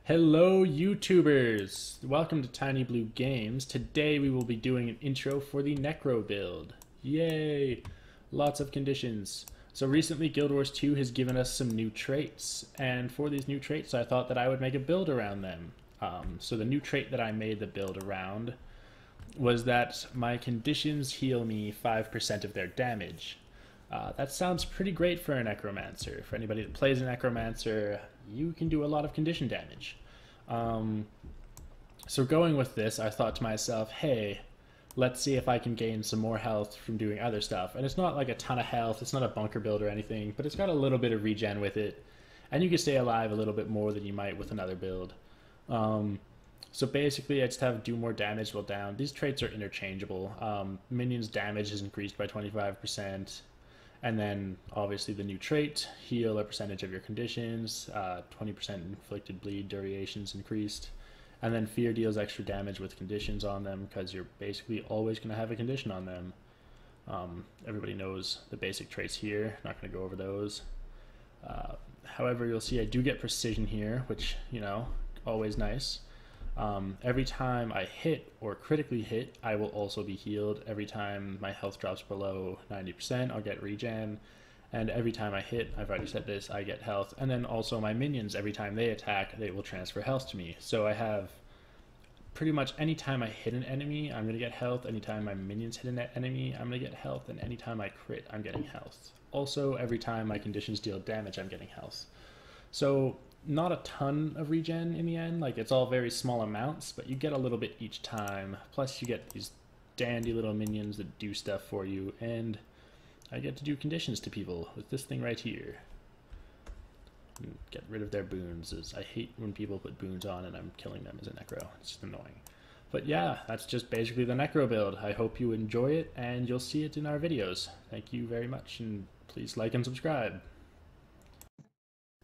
Hello YouTubers! Welcome to Tiny Blue Games. Today we will be doing an intro for the Necro build. Yay! Lots of conditions. So recently Gw2 has given us some new traits, and for these new traits I thought that I would make a build around them. So the new trait that I made the build around was that my conditions heal me 5% of their damage. That sounds pretty great for a Necromancer. For anybody that plays a Necromancer, you can do a lot of condition damage. So going with this, I thought to myself, hey, let's see if I can gain some more health from doing other stuff. And it's not like a ton of health, it's not a bunker build or anything, but it's got a little bit of regen with it. And you can stay alive a little bit more than you might with another build. So basically I just have do more damage while down. These traits are interchangeable. Minions damage is increased by 25%. And then obviously the new trait, heal a percentage of your conditions, 20% inflicted bleed durations increased. And then fear deals extra damage with conditions on them because you're basically always going to have a condition on them. Everybody knows the basic traits here, not going to go over those. However, you'll see I do get precision here, which, you know, always nice. Every time I hit or critically hit, I will also be healed. Every time my health drops below 90%, I'll get regen. And every time I hit, I've already said this, I get health. And then also my minions, every time they attack, they will transfer health to me. So I have pretty much any time I hit an enemy, I'm going to get health. Anytime my minions hit an enemy, I'm going to get health. And anytime I crit, I'm getting health. Also, every time my conditions deal damage, I'm getting health. So not a ton of regen in the end, like it's all very small amounts, but you get a little bit each time. Plus you get these dandy little minions that do stuff for you, and I get to do conditions to people with this thing right here. And get rid of their boons, as I hate when people put boons on and I'm killing them as a Necro. It's just annoying. But yeah, that's just basically the Necro build. I hope you enjoy it, and you'll see it in our videos. Thank you very much, and please like and subscribe.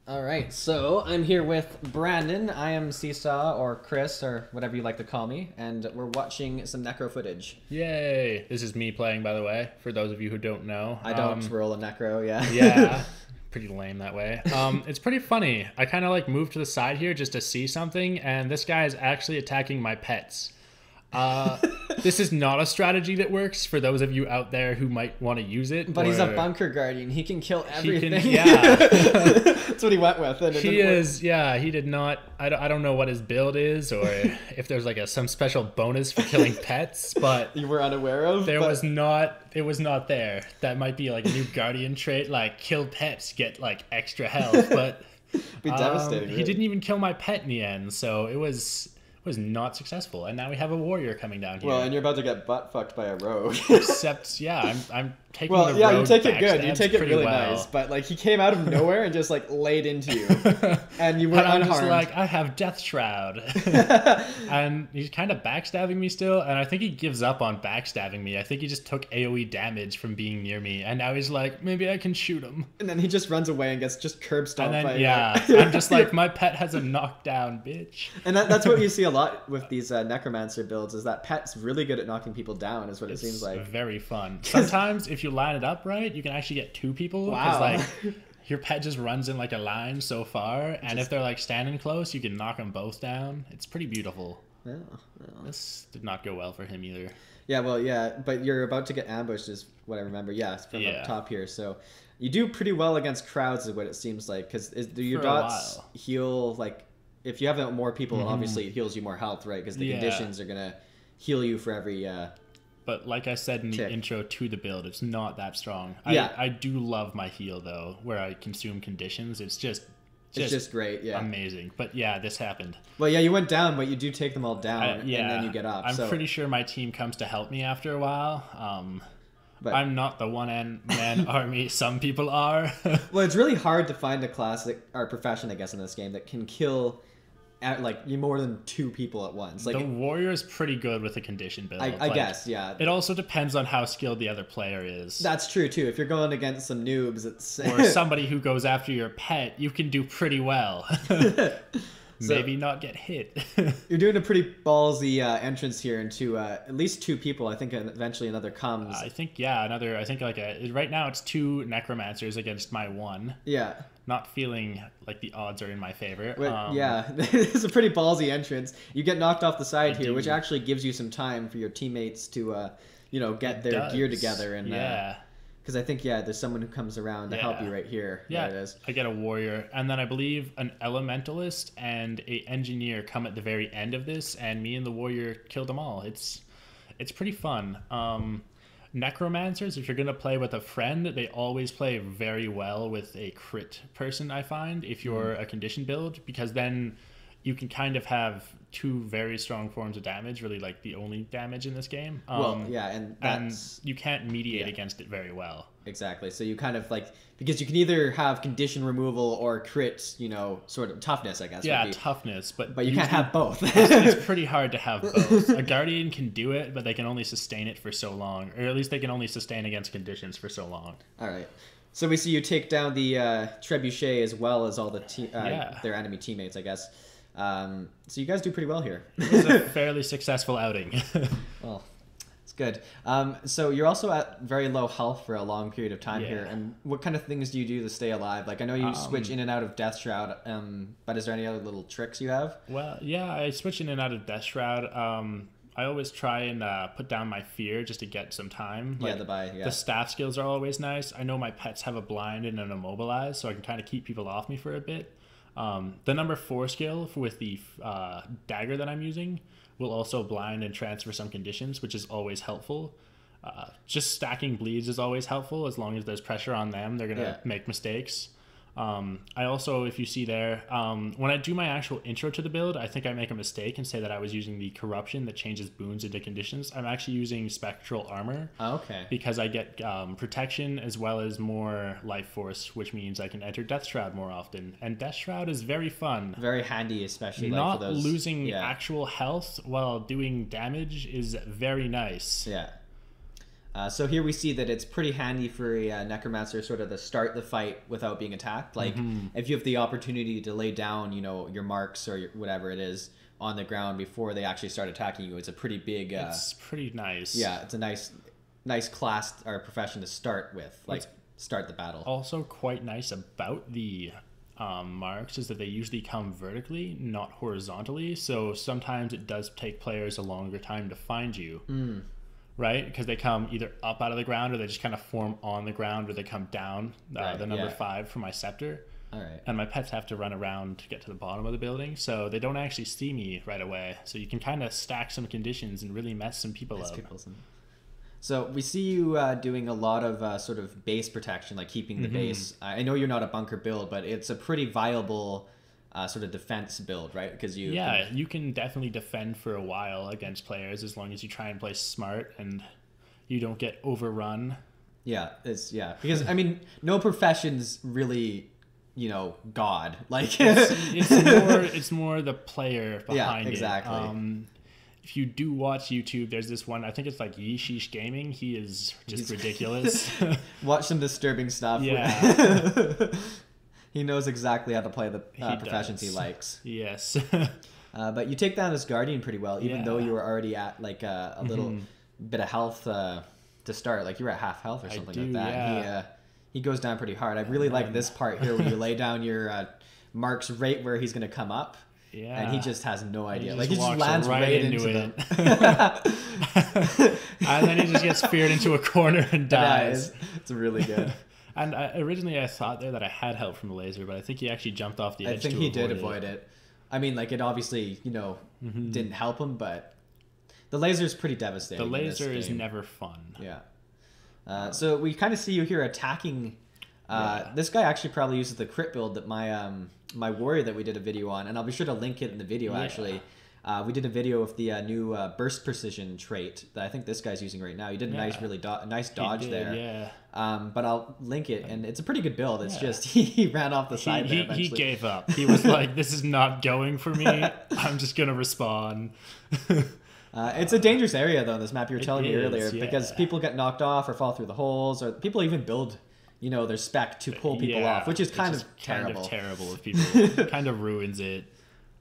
Alright, so I'm here with Brandon. I am Seesaw, or Chris, or whatever you like to call me, and we're watching some Necro footage. Yay! This is me playing, by the way, for those of you who don't know. I don't roll a Necro, yeah. Yeah, pretty lame that way. It's pretty funny. I kind of like moved to the side here just to see something, and this guy is actually attacking my pets. This is not a strategy that works for those of you out there who might want to use it. But he's a bunker guardian. He can kill everything. Yeah. That's what he went with. And he is, yeah, he did not. I don't know what his build is, or if there's like some special bonus for killing pets, but you were unaware of. It was not there. That might be like a new guardian trait, like kill pets, get like extra health, but be devastating. He didn't even kill my pet in the end, so it was not successful, and now we have a warrior coming down here. Well, and you're about to get butt fucked by a rogue. Except, yeah, I'm taking the rogue. Well, yeah, you take it good. You take it really well. nice. But like, he came out of nowhere and just like laid into you, and you were unharmed. I'm just like, I have Death Shroud, and he's kind of backstabbing me still. And I think he gives up on backstabbing me. I think he just took AOE damage from being near me, and now he's like, maybe I can shoot him. And then he just runs away and gets just curb stomped. And then, by yeah, I'm just like, my pet has a knockdown, bitch. And that's what you see a lot with these Necromancer builds, is that pet's really good at knocking people down, is what it seems like. Very fun. Sometimes if you line it up right, you can actually get two people. Wow. Like, your pet just runs in like a line so far, and if they're like standing close, you can knock them both down. It's pretty beautiful. Yeah. This did not go well for him either. Yeah, well, yeah, but you're about to get ambushed is what I remember. Yeah, it's from up top here. So you do pretty well against crowds is what it seems like, because do your dots heal, like, if you have more people, obviously it heals you more health, right? Because the conditions are going to heal you for every But like I said in the intro to the build, it's not that strong. Yeah. I do love my heal, though, where I consume conditions. It's just great, yeah. Amazing. But yeah, this happened. Well, yeah, you went down, but you do take them all down, and then you get up. I'm pretty sure my team comes to help me after a while. But I'm not the one-man army some people are. Well, it's really hard to find a classic, or profession, I guess, in this game that can kill like more than two people at once. Like, the warrior is pretty good with a condition build. I guess, yeah. It also depends on how skilled the other player is. That's true too. If you're going against some noobs, it's or somebody who goes after your pet, you can do pretty well. maybe not get hit. You're doing a pretty ballsy entrance here into at least 2 people. I think eventually another comes. I think, yeah, another. I think right now it's 2 Necromancers against my 1. Yeah. Not feeling like the odds are in my favor. Yeah, it's a pretty ballsy entrance. You get knocked off the side here, which actually gives you some time for your teammates to, get their gear together. And yeah. Because I think, there's someone who comes around to help you right here. Yeah, there it is. I get a warrior. And then I believe an elementalist and a engineer come at the very end of this, and me and the warrior killed them all. It's pretty fun. Necromancers, if you're going to play with a friend, they always play very well with a crit person, I find, if you're a condition build, because then you can kind of have 2 very strong forms of damage, really like the only damage in this game. And you can't mediate against it very well. Exactly. So you kind of because you can either have condition removal or crit, sort of toughness, I guess. Yeah, toughness, but you can't have both. It's pretty hard to have both. A guardian can do it, but they can only sustain it for so long, or at least they can only sustain against conditions for so long. All right. So we see you take down the trebuchet as well as all the their enemy teammates, I guess. So you guys do pretty well here. It was a fairly successful outing. Well, it's good. So you're also at very low health for a long period of time here. And what kind of things do you do to stay alive? Like, I know you switch in and out of Death Shroud, but is there any other little tricks you have? Well, yeah, I switch in and out of Death Shroud. I always try and put down my fear just to get some time. The staff skills are always nice. I know my pets have a blind and an immobilize, so I can kind of keep people off me for a bit. The number 4 skill with the dagger that I'm using will also blind and transfer some conditions, which is always helpful. Just stacking bleeds is always helpful. As long as there's pressure on them, they're going to make mistakes. I also, if you see there, when I do my actual intro to the build, I think I make a mistake and say that I was using the corruption that changes boons into conditions. I'm actually using spectral armor. Okay. Because I get protection as well as more life force, which means I can enter Death Shroud more often. And Death Shroud is very fun. Very handy, especially not for those losing actual health while doing damage is very nice. Yeah. So here we see that it's pretty handy for a Necromancer sort of to start the fight without being attacked. Like, if you have the opportunity to lay down, your marks or whatever it is on the ground before they actually start attacking you, it's a pretty big... it's pretty nice. Yeah, it's a nice class or profession to start with, start the battle. Also quite nice about the marks is that they usually come vertically, not horizontally. So sometimes it does take players a longer time to find you. Right? Because they come either up out of the ground or they just kind of form on the ground, or they come down the number 5 for my scepter. All right. And my pets have to run around to get to the bottom of the building, so they don't actually see me right away. So you can kind of stack some conditions and really mess some people up. So we see you doing a lot of sort of base protection, like keeping the base. I know you're not a bunker build, but it's a pretty viable sort of defense build, right? Because you can definitely defend for a while against players as long as you try and play smart and you don't get overrun. Because I mean, no profession's really God. Like it's more the player behind it. Exactly. If you do watch YouTube, there's this one, I think it's like Yeesheesh Gaming. He is just ridiculous. Watch some disturbing stuff. Yeah. He knows exactly how to play the professions he likes. Yes. But you take down this Guardian pretty well, even though you were already at like a little bit of health to start. Like you were at half health or something like that. Yeah. He goes down pretty hard. I really like this part here where you lay down your marks right where he's going to come up. Yeah. And he just has no idea. He just lands right into them. And then he just gets speared into a corner and dies. It's really good. And originally I thought there that I had help from the laser, but I think he actually jumped off the edge. I think he did avoid it. I mean, like it obviously, didn't help him, but the laser is pretty devastating. The laser is never fun. Yeah. So we kind of see you here attacking. This guy actually probably uses the crit build that my warrior that we did a video on, and I'll be sure to link it in the video actually. We did a video of the new burst precision trait that I think this guy's using right now. He did a nice, really nice dodge there. Yeah. But I'll link it, and it's a pretty good build. It's just he ran off the side there eventually. He gave up. He was like, "This is not going for me. I'm just gonna respawn." It's a dangerous area though in this map. You were telling me earlier because people get knocked off or fall through the holes, or people even build their spec to pull people off, which is kind of terrible. Kind of terrible if people kind of ruins it.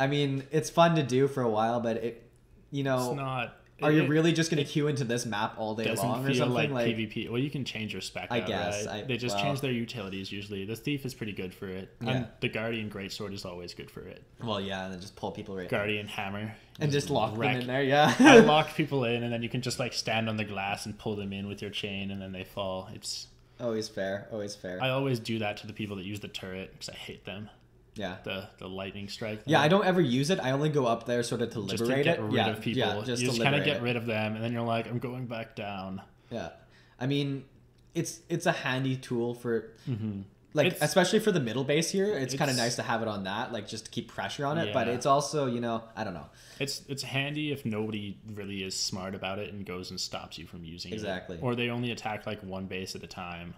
I mean, it's fun to do for a while, but it's not. Are you really just going to queue into this map all day long or something? Like PvP. Well, you can change your spec. I guess. Right? They just change their utilities usually. The Thief is pretty good for it. Yeah. And the Guardian Greatsword is always good for it. Well, yeah, and then just pull people right Guardian Hammer. And just lock them in there, yeah. I lock people in, and then you can just like stand on the glass and pull them in with your chain, and then they fall. It's always fair. Always fair. I always do that to the people that use the turret because I hate them. Yeah. The lightning strike thing. Yeah, I don't ever use it. I only go up there sort of to liberate just to it. Get rid of people. Yeah, just to kind of get rid of them, and then you're like, I'm going back down. Yeah. I mean, it's a handy tool for like especially for the middle base here. It's kind of nice to have it on that, like just to keep pressure on it. Yeah. But it's also, I don't know. It's handy if nobody really is smart about it and goes and stops you from using it. Exactly. Or they only attack like one base at a time.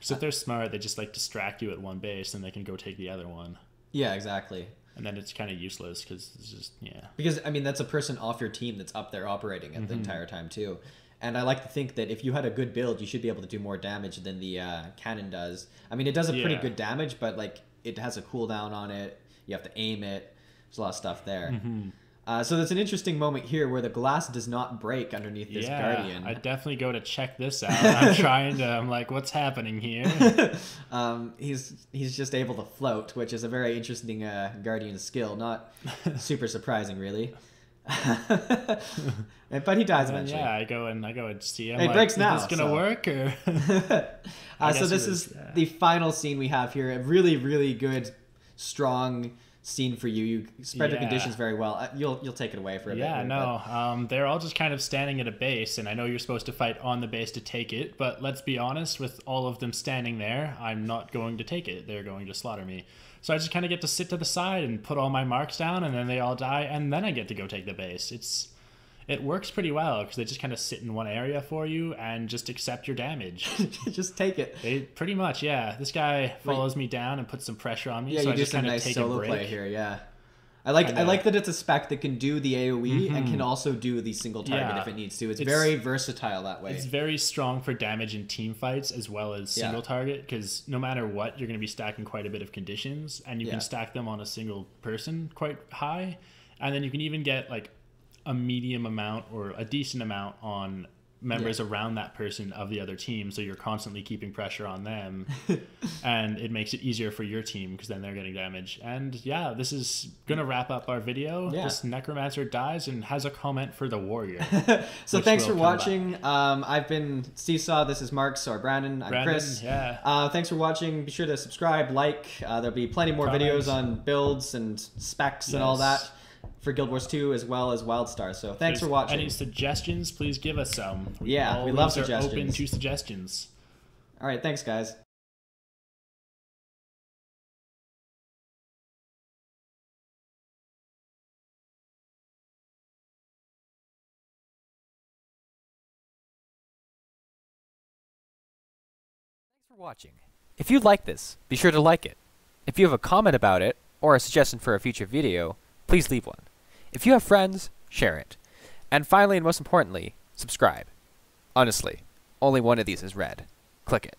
So if they're smart, they just like distract you at one base and they can go take the other one. Yeah, exactly. And then it's kind of useless because it's just, Because, I mean, that's a person off your team that's up there operating it the entire time too. And I like to think that if you had a good build, you should be able to do more damage than the cannon does. I mean, it does a pretty good damage, but like it has a cooldown on it. You have to aim it. There's a lot of stuff there. So there's an interesting moment here where the glass does not break underneath this Guardian. I definitely go to check this out. I'm like, what's happening here? He's just able to float, which is a very interesting Guardian skill. Not super surprising, really. But he dies eventually. Yeah, I go and see him. It breaks now. Is this gonna work? Or so this is the final scene we have here. A really, really good, strong scene for you. You spread the conditions very well. You'll take it away for a bit. Yeah, no. They're all just kind of standing at a base, and I know you're supposed to fight on the base to take it, but let's be honest, with all of them standing there, I'm not going to take it. They're going to slaughter me. So I just kind of get to sit to the side and put all my marks down, and then they all die, and then I get to go take the base. It works pretty well because they just kind of sit in one area for you and just accept your damage. Just take it. They pretty much, yeah. This guy follows me down and puts some pressure on me. Yeah, so you I just kind of take solo play here. Yeah, I like that it's a spec that can do the AOE and can also do the single target if it needs to. It's very versatile that way. It's very strong for damage in team fights as well as single target because no matter what, you're going to be stacking quite a bit of conditions, and you can stack them on a single person quite high, and then you can even get like a medium amount or a decent amount on members around that person of the other team, so you're constantly keeping pressure on them and it makes it easier for your team because then they're getting damage. And this is gonna wrap up our video. This Necromancer dies and has a comment for the warrior. So thanks for watching. I've been Seesaw, this is Marx, or I'm Chris. Thanks for watching. Be sure to subscribe, like. There'll be plenty more videos on builds and specs and all that for Guild Wars 2 as well as Wildstar. So thanks for watching. Any suggestions, please give us some. We love suggestions. Open to suggestions. All right, thanks guys. Thanks for watching. If you like this, be sure to like it. If you have a comment about it or a suggestion for a future video, please leave one. If you have friends, share it. And finally, and most importantly, subscribe. Honestly, only one of these is red. Click it.